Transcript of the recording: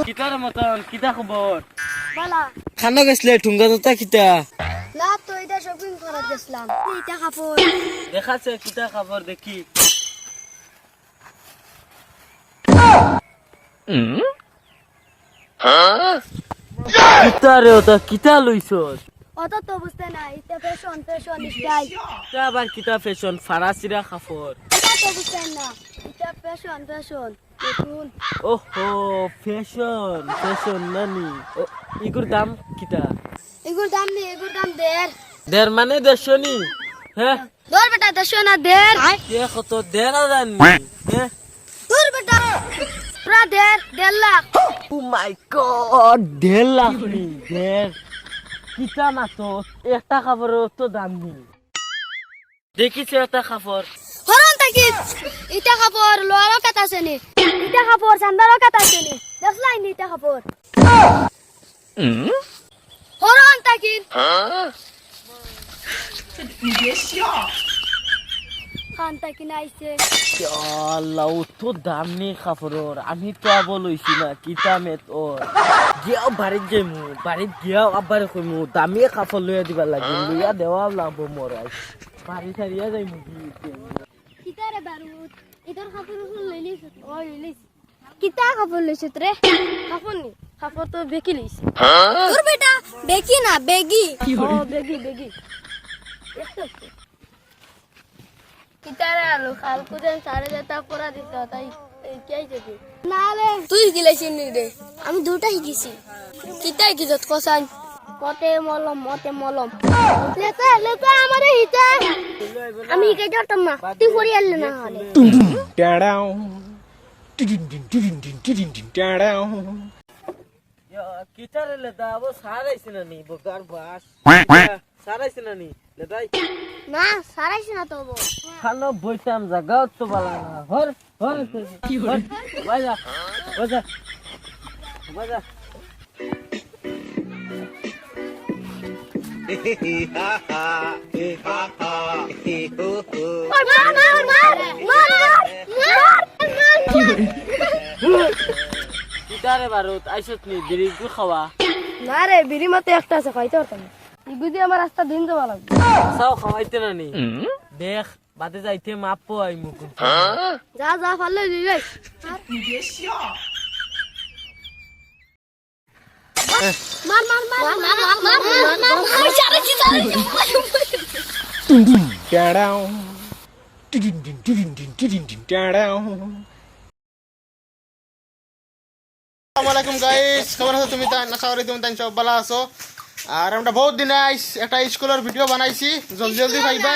কিতার মতন কিতা খবর? বালা খানা গেছলে ঠুঙ্গা তোতা কিতা না তো এটা শপিং করার গেছিলাম এটা কাপড় দেখাছে কিতা খবর দেখি। কিতা রে ওটা কিতা লইছস? অত তো বুঝতে না এটা ফ্যাশন ফ্যাশন স্টাইল এটা আবার কিতা ফ্যাশন ফারাসিরা কাপড়? এটা তো বুঝতে না এটা ফ্যাশন ফ্যাশন দেখুন ওহো ফ্যাশন ফ্যাশন নানি ইগুর দাম কিতা? এগুর দাম নেই এগুর দাম দের মানে দেশনি হ্যাঁ দূর বেটা দেশো না দের দেখো তো দের জানি হ্যাঁ। দূর বেটা পুরা 1.5 লাখ ও মাই গড 1.5 লাখ নি দের কিতা না তো একটা খাবারের তো দাম নেই। দেখিছে একটা খাবার হরন থাকি এটা কাপড় লোয়ারও কাটা আছে নি এটা কাপড় সান্দারও কাটা আছে নি দেখলাই নি এটা কাপড় হরন থাকি খান থাকি নাইছে আল্লাহ ও তো দাম নেই খাবারের আমি তো আবার লইছি না কিতা মেত ওর গিয়াও বাড়িত যাইমু বাড়িত গিয়াও আবার কইমু দামি খাবার লইয়া দিবা লাগে লইয়া দেওয়া লাগবো মরাই বাড়ি ছাড়িয়া যাইমু কিতারে বারুদ ইদর কাপড় লইলিস ও লইলিস কিতা কাপড় লইছিস রে কাপড় নি কাপড় তো বেকি লইছ তোর বেটা বেকি না বেগি ও বেগি বেগি কিতারে আলো কালকু দেন সাড়ে যেটা পড়া দিত তাই কি আইছে কি না রে তুই গিলেছিস নি রে আমি দুটা শিখিছি কিতাই কিজত কসান কতে মলম মতে মলম লেতা লেতা আমারে হিতা আমি হিকাই দিতাম না তুই পড়ি আনলে না হলে কিতারে লেদা আবো সারাইছে না নি বগার বাস সারাইছে না নি লেদাই না সারাইছ না তো খানো বইতাম জায়গা তো বালা না হর হর কি হর বাজা বাজা বাজা মার মার মার মার মার কিতারে বারুত আইছত নি দেরি গু খাওয়া না রে বিড়ি মতে একটা আছে খাইতে পারতাম না বুঝি আমার রাস্তা দিন যাওয়া লাগবে সাও খাওয়াইতে না নি দেখ বাদে যাইতে মাপ পাই মুখ যা যা ফালে দিলে মার মার মার মার মার মার মার সারে কি সারে আসসালামাইকুম গাইস কেমন আছো তুমি আশা করি তুমি সব ভালো আছো আর আমরা বহুত দিনে একটা স্কুলের ভিডিও বানাইছি জলদি জলদি পাইবা।